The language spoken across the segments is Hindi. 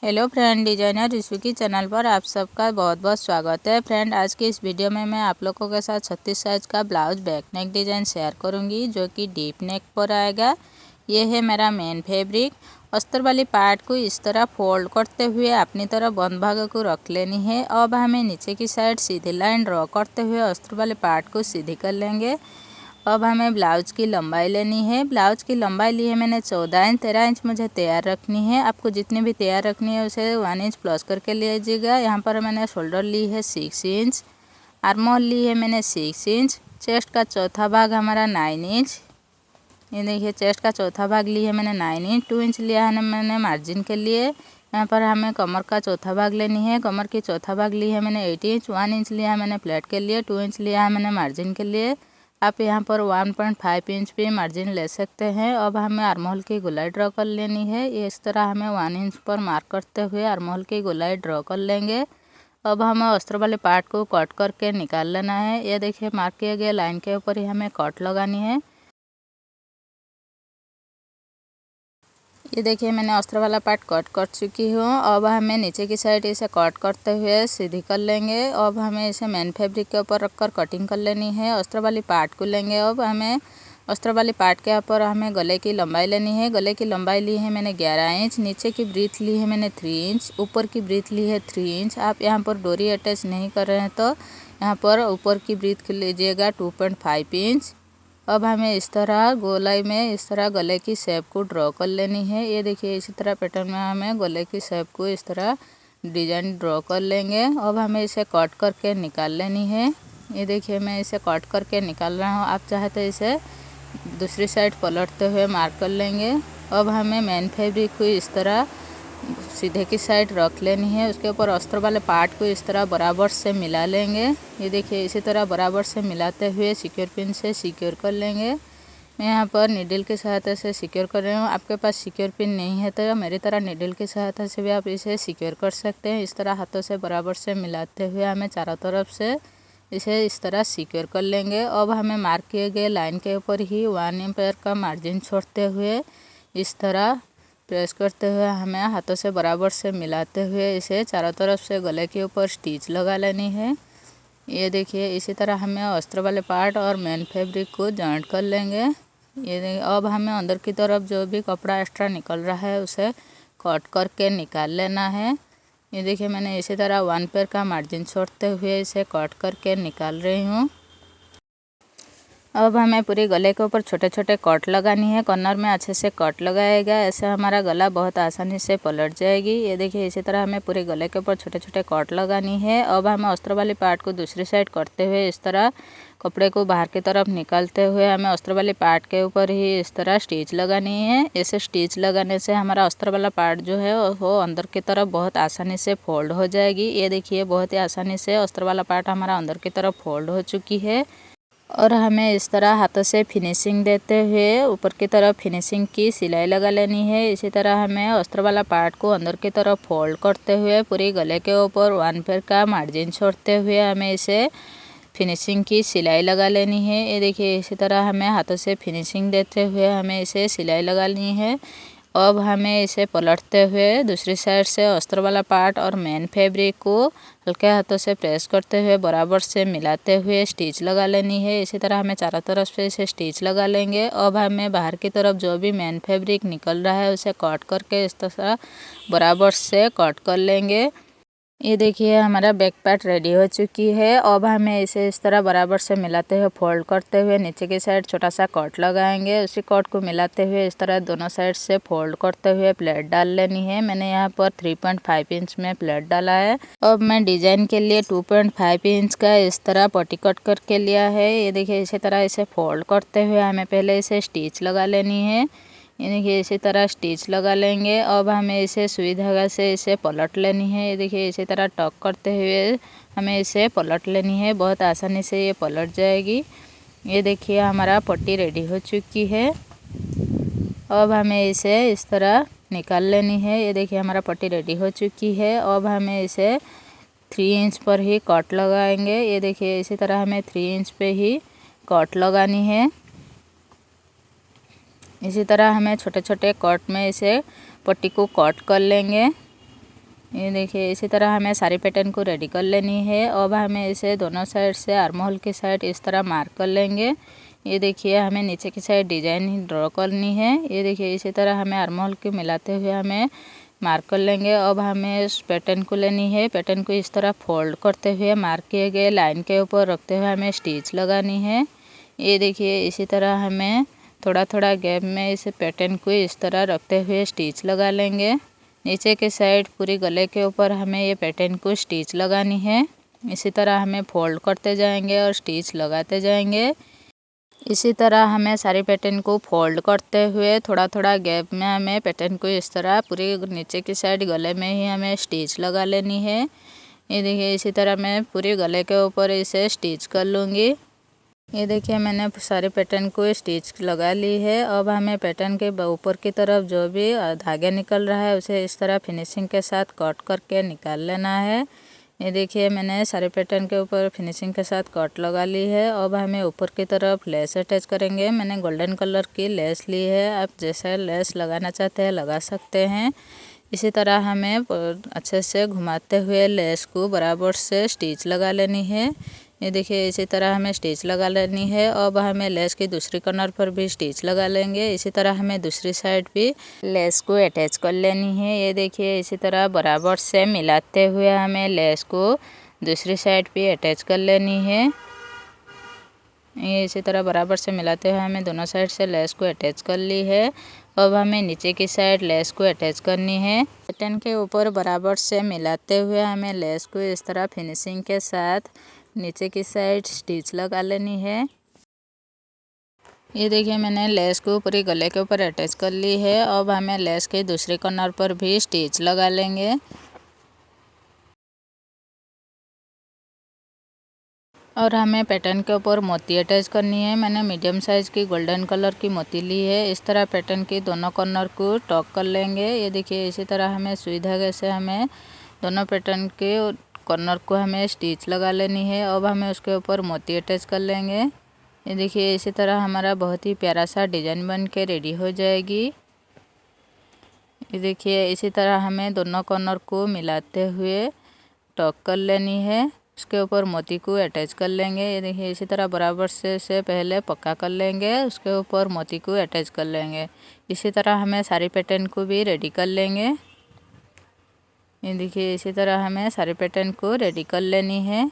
हेलो फ्रेंड, डिजाइनर रिशु की चैनल पर आप सबका बहुत बहुत स्वागत है। फ्रेंड, आज की इस वीडियो में मैं आप लोगों के साथ 36 साइज का blouse back neck design share करूंगी, जो कि डीप नेक पर आएगा। ये है मेरा मेन फैब्रिक। अस्तर वाली पार्ट को इस तरह फोल्ड करते हुए अपनी तरफ बंद भाग को रख लेनी है। अब हमें नीचे की साइड सीधी लाइन ड्रॉ करते हुए अस्तर वाले पार्ट को सीधी कर लेंगे। अब हमें ब्लाउज की लंबाई लेनी है। ब्लाउज की लंबाई ली है मैंने 14 इंच। 13 इंच मुझे तैयार रखनी है। आपको जितनी भी तैयार रखनी है उसे 1 इंच प्लस करके लीजिएगा। यहाँ पर मैंने शोल्डर ली है 6 इंच, आर्म होल ली है मैंने 6 इंच, चेस्ट का चौथा भाग हमारा 9 इंच। ये देखिए, चेस्ट का चौथा भाग ली है मैंने 9 इंच। 2 इंच लिया है मैंने मार्जिन के लिए। यहाँ पर हमें कमर का चौथा भाग लेनी है। कमर की चौथा भाग ली है मैंने 8 इंच। 1 इंच लिया है मैंने प्लेट के लिए। 2 इंच लिया है मैंने मार्जिन के लिए। आप यहाँ पर 1.5 इंच भी मार्जिन ले सकते हैं। अब हमें आर्म होल की गोलाई ड्रॉ कर लेनी है। ये इस तरह हमें 1 इंच पर मार्क करते हुए आर्म होल की गोलाई ड्रॉ कर लेंगे। अब हमें अस्तर वाले पार्ट को कट करके निकाल लेना है। ये देखिए, मार्क किए गए लाइन के ऊपर ही हमें कट लगानी है। ये देखिए, मैंने अस्तर वाला पार्ट कट कर चुकी हूँ। अब हमें नीचे की साइड इसे कट करते हुए सीधी कर लेंगे। अब हमें इसे मेन फैब्रिक के ऊपर रखकर कटिंग कर लेनी है। अस्तर वाली पार्ट को लेंगे। अब हमें अस्तर वाली पार्ट के ऊपर हमें गले की लंबाई लेनी है। गले की लंबाई ली है मैंने 11 इंच। नीचे की ब्रीथ ली है मैंने 3 इंच। ऊपर की ब्रीथ ली है 3 इंच। आप यहाँ पर डोरी अटैच नहीं कर रहे हैं तो यहाँ पर ऊपर की ब्रीथ लीजिएगा 2.5 इंच। अब हमें इस तरह गोलाई में इस तरह गले की शेप को ड्रॉ कर लेनी है। ये देखिए, इसी तरह पैटर्न में हमें गले की शेप को इस तरह डिजाइन ड्रॉ कर लेंगे। अब हमें इसे कट करके निकाल लेनी है। ये देखिए, मैं इसे कट करके निकाल रहा हूँ। आप चाहे तो इसे दूसरी साइड पलटते हुए मार्क कर लेंगे। अब हमें मेन फैब्रिक को इस तरह सीधे की साइड रख लेनी है। उसके ऊपर अस्तर वाले पार्ट को इस तरह बराबर से मिला लेंगे। ये देखिए, इसी तरह बराबर से मिलाते हुए सिक्योर पिन से सिक्योर कर लेंगे। मैं यहाँ पर नीडल की सहायता से सिक्योर कर रही हूँ। आपके पास सिक्योर पिन नहीं है तो मेरी तरह नीडल की सहायता से भी आप इसे सिक्योर कर सकते हैं। इस तरह हाथों से बराबर से मिलाते हुए हमें चारों तरफ से इसे इस तरह सिक्योर कर लेंगे। अब हमें मार्क किए गए लाइन के ऊपर ही 1 एम्पेयर का मार्जिन छोड़ते हुए इस तरह प्रेस करते हुए हमें हाथों से बराबर से मिलाते हुए इसे चारों तरफ से गले के ऊपर स्टिच लगा लेनी है। ये देखिए, इसी तरह हमें अस्तर वाले पार्ट और मेन फैब्रिक को जॉइंट कर लेंगे। ये देखिए, अब हमें अंदर की तरफ जो भी कपड़ा एक्स्ट्रा निकल रहा है उसे कट करके निकाल लेना है। ये देखिए, मैंने इसी तरह 1 पेयर का मार्जिन छोड़ते हुए इसे कट करके निकाल रही हूँ। अब हमें पूरे गले के ऊपर छोटे छोटे कट लगानी है। कॉर्नर में अच्छे से कट लगाएगा, ऐसे हमारा गला बहुत आसानी से पलट जाएगी। ये देखिए, इसी तरह हमें पूरे गले के ऊपर छोटे छोटे कट लगानी है। अब हमें अस्तर वाली पार्ट को दूसरी साइड करते हुए इस तरह कपड़े को बाहर की तरफ निकालते हुए हमें अस्तर वाली पार्ट के ऊपर ही इस तरह स्टिच लगानी है। ऐसे स्टिच लगाने से हमारा अस्तर वाला पार्ट जो है वो अंदर की तरफ बहुत आसानी से फोल्ड हो जाएगी। ये देखिए, बहुत ही आसानी से अस्तर वाला पार्ट हमारा अंदर की तरफ फोल्ड हो चुकी है। और हमें इस तरह हाथों से फिनिशिंग देते हुए ऊपर की तरफ फिनिशिंग की सिलाई लगा लेनी है। इसी तरह हमें अस्तर वाला पार्ट को अंदर की तरफ फोल्ड करते हुए पूरी गले के ऊपर 1 पेयर का मार्जिन छोड़ते हुए हमें इसे फिनिशिंग की सिलाई लगा लेनी है। ये देखिए, इसी तरह हमें हाथों से फिनिशिंग देते हुए हमें इसे सिलाई लगा लेनी है। अब हमें इसे पलटते हुए दूसरी साइड से अस्तर वाला पार्ट और मेन फैब्रिक को हल्के हाथों से प्रेस करते हुए बराबर से मिलाते हुए स्टिच लगा लेनी है। इसी तरह हमें चारों तरफ से इसे स्टिच लगा लेंगे। अब हमें बाहर की तरफ जो भी मेन फैब्रिक निकल रहा है उसे कट करके इस तरह बराबर से कट कर लेंगे। ये देखिए, हमारा बैक पार्ट रेडी हो चुकी है। अब हमें इसे इस तरह बराबर से मिलाते हुए फोल्ड करते हुए नीचे की साइड छोटा सा कट लगाएंगे। उसी कट को मिलाते हुए इस तरह दोनों साइड से फोल्ड करते हुए प्लेट डाल लेनी है। मैंने यहाँ पर 3.5 इंच में प्लेट डाला है। अब मैं डिजाइन के लिए 2.5 इंच का इस तरह पट्टी कट करके लिया है। ये देखिए, इसी तरह इसे फोल्ड करते हुए हमें पहले इसे स्टिच लगा लेनी है। ये देखिए, इसी तरह स्टिच लगा लेंगे। अब हमें इसे सुई धागा से इसे पलट लेनी है। ये देखिए, इसी तरह टक करते हुए हमें इसे पलट लेनी है। बहुत आसानी से ये पलट जाएगी। ये देखिए, हमारा पट्टी रेडी हो चुकी है। अब हमें इसे इस तरह निकाल लेनी है। ये देखिए, हमारा पट्टी रेडी हो चुकी है। अब हमें इसे 3 इंच पर ही कट लगाएंगे। ये देखिए, इसी तरह हमें 3 इंच पे ही कट लगानी है। इसी तरह हमें छोटे छोटे कट में इसे पट्टी को कट कर लेंगे। ये देखिए इसी तरह हमें सारी पैटर्न को रेडी कर लेनी है। अब हमें इसे दोनों साइड से आर्म होल की साइड इस तरह मार्क कर लेंगे। ये देखिए हमें नीचे की साइड डिजाइन ड्रॉ करनी है। ये देखिए इसी तरह हमें आर्म होल के मिलाते हुए हमें मार्क कर लेंगे। अब हमें इस पैटर्न को लेनी है। पैटर्न को इस तरह फोल्ड करते हुए मार्क किए गए लाइन के ऊपर रखते हुए हमें स्टिच लगानी है। ये देखिए इसी तरह हमें थोड़ा थोड़ा गैप में इस पैटर्न को इस तरह रखते हुए स्टिच लगा लेंगे। नीचे के साइड पूरी गले के ऊपर हमें ये पैटर्न को स्टिच लगानी है। इसी तरह हमें फोल्ड करते जाएंगे और स्टिच लगाते जाएंगे। इसी तरह हमें सारी पैटर्न को फोल्ड करते हुए थोड़ा थोड़ा गैप में हमें पैटर्न को इस तरह पूरी नीचे की साइड गले में ही हमें स्टिच लगा लेनी है। ये देखिए इसी तरह मैं पूरी गले के ऊपर इसे स्टिच कर लूँगी। ये देखिए मैंने सारे पैटर्न को स्टिच लगा ली है। अब हमें पैटर्न के ऊपर की तरफ जो भी धागे निकल रहा है उसे इस तरह फिनिशिंग के साथ कट करके निकाल लेना है। ये देखिए मैंने सारे पैटर्न के ऊपर फिनिशिंग के साथ कट लगा ली है। अब हमें ऊपर की तरफ लेस अटैच करेंगे। मैंने गोल्डन कलर की लेस ली है। आप जैसा लेस लगाना चाहते हैं लगा सकते हैं। इसी तरह हमें अच्छे से घुमाते हुए लेस को बराबर से स्टिच लगा लेनी है। ये देखिए इसी तरह हमें स्टिच लगा लेनी है। अब हमें लेस की दूसरी कॉर्नर पर भी स्टिच लगा लेंगे। इसी तरह हमें दूसरी साइड भी लेस को अटैच कर लेनी है। ये देखिए इसी तरह बराबर से मिलाते हुए हमें लेस को दूसरी साइड भी अटैच कर लेनी है। ये इसी तरह बराबर से मिलाते हुए हमें दोनों साइड से लेस को अटैच कर ली है। अब हमें नीचे की साइड लेस को अटैच करनी है। पैटर्न के ऊपर बराबर से मिलाते हुए हमें लेस को इस तरह फिनिशिंग के साथ नीचे की साइड स्टिच लगा लेनी है। ये देखिए मैंने लेस को पूरी गले के ऊपर अटैच कर ली है। अब हमें लेस के दूसरे कॉर्नर पर भी स्टिच लगा लेंगे। और हमें पैटर्न के ऊपर मोती अटैच करनी है। मैंने मीडियम साइज़ की गोल्डन कलर की मोती ली है। इस तरह पैटर्न की दोनों कॉर्नर को टॉक कर लेंगे। ये देखिए इसी तरह हमें सुई धागे से हमें दोनों पैटर्न के कॉर्नर को हमें स्टिच लगा लेनी है। अब हमें उसके ऊपर मोती अटैच कर लेंगे। ये देखिए इसी तरह हमारा बहुत ही प्यारा सा डिजाइन बन के रेडी हो जाएगी। ये देखिए इसी तरह हमें दोनों कॉर्नर को मिलाते हुए टॉक कर लेनी है। उसके ऊपर मोती को अटैच कर लेंगे। ये देखिए इसी तरह बराबर से पहले पक्का कर लेंगे। उसके ऊपर मोती को अटैच कर लेंगे। इसी तरह हमें सारी पैटर्न को भी रेडी कर लेंगे। ये देखिए इसी तरह हमें सारे पैटर्न को रेडी कर लेनी है।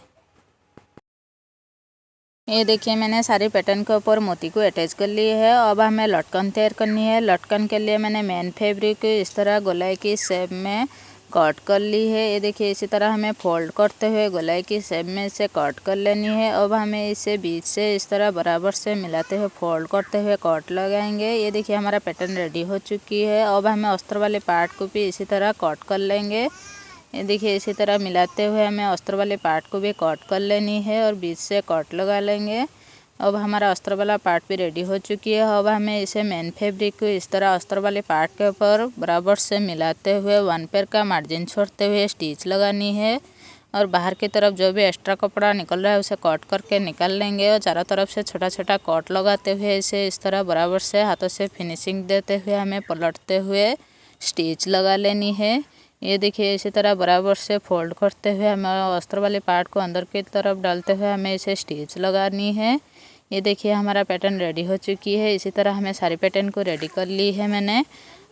ये देखिए मैंने सारी पैटर्न के ऊपर मोती को अटैच कर ली है। अब हमें लटकन तैयार करनी है। लटकन के लिए मैंने मेन फैब्रिक इस तरह गोलाई की शेप में कट कर ली है। ये देखिए इसी तरह हमें फोल्ड करते हुए गोलाई की शेप में इसे कट कर लेनी है। अब हमें इसे बीच से इस तरह बराबर से मिलाते हुए फोल्ड करते हुए कट लगाएंगे। ये देखिए हमारा पैटर्न रेडी हो चुकी है। अब हमें अस्तर वाले पार्ट को भी इसी तरह कट कर लेंगे। ये देखिए इसी तरह मिलाते हुए हमें अस्तर वाले पार्ट को भी कट कर लेनी है और बीच से कट लगा लेंगे। अब हमारा अस्तर वाला पार्ट भी रेडी हो चुकी है। अब हमें इसे मेन फैब्रिक को इस तरह अस्तर वाले पार्ट के ऊपर बराबर से मिलाते हुए 1 पेयर का मार्जिन छोड़ते हुए स्टिच लगानी है। और बाहर की तरफ जो भी एक्स्ट्रा कपड़ा निकल रहा है उसे कट करके निकाल लेंगे। और चारों तरफ से छोटा छोटा कट लगाते हुए इसे इस तरह बराबर से हाथों से फिनिशिंग देते हुए हमें पलटते हुए स्टिच लगा लेनी है। ये देखिए इसी तरह बराबर से फोल्ड करते हुए हमें अस्तर वाले पार्ट को अंदर की तरफ डालते हुए हमें इसे स्टिच लगानी है। ये देखिए हमारा पैटर्न रेडी हो चुकी है। इसी तरह हमें सारी पैटर्न को रेडी कर ली है मैंने।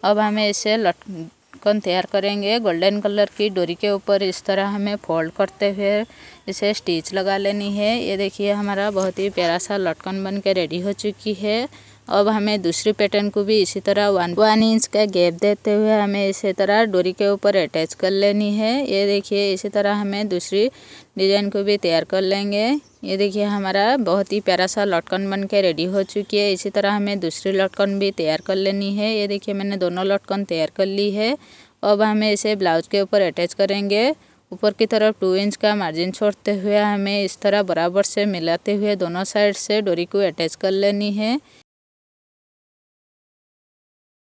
अब हमें इसे लटकन तैयार करेंगे। गोल्डन कलर की डोरी के ऊपर इस तरह हमें फोल्ड करते हुए इसे स्टिच लगा लेनी है। ये देखिए हमारा बहुत ही प्यारा सा लटकन बन के रेडी हो चुकी है। अब हमें दूसरी पैटर्न को भी इसी तरह 1 इंच का गैप देते हुए हमें इसी तरह डोरी के ऊपर अटैच कर लेनी है। ये देखिए इसी तरह हमें दूसरी डिजाइन को भी तैयार कर लेंगे। ये देखिए हमारा बहुत ही प्यारा सा लटकन बन के रेडी हो चुकी है। इसी तरह हमें दूसरी लटकन भी तैयार कर लेनी है। ये देखिए मैंने दोनों लटकन तैयार कर ली है। अब हमें इसे ब्लाउज के ऊपर अटैच करेंगे। ऊपर की तरफ 2 इंच का मार्जिन छोड़ते हुए हमें इस तरह बराबर से मिलाते हुए दोनों साइड से डोरी को अटैच कर लेनी है।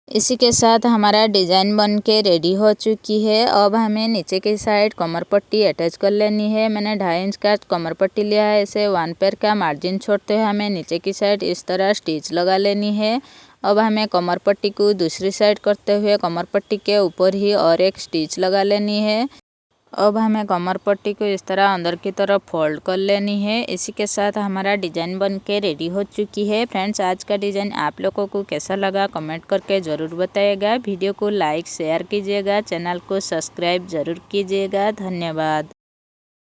इसी के साथ हमारा डिज़ाइन बन के रेडी हो चुकी है। अब हमें नीचे की साइड कमर पट्टी अटैच कर लेनी है। मैंने 2.5 इंच का कमर पट्टी लिया है। इसे 1 पेयर का मार्जिन छोड़ते हुए हमें नीचे की साइड इस तरह स्टिच लगा लेनी है। अब हमें कमर पट्टी को दूसरी साइड करते हुए कमर पट्टी के ऊपर ही और एक स्टिच लगा लेनी है। अब हमें कमर पट्टी को इस तरह अंदर की तरफ फोल्ड कर लेनी है। इसी के साथ हमारा डिज़ाइन बन के रेडी हो चुकी है। फ्रेंड्स, आज का डिज़ाइन आप लोगों को कैसा लगा कमेंट करके ज़रूर बताइएगा। वीडियो को लाइक शेयर कीजिएगा, चैनल को सब्सक्राइब ज़रूर कीजिएगा। धन्यवाद।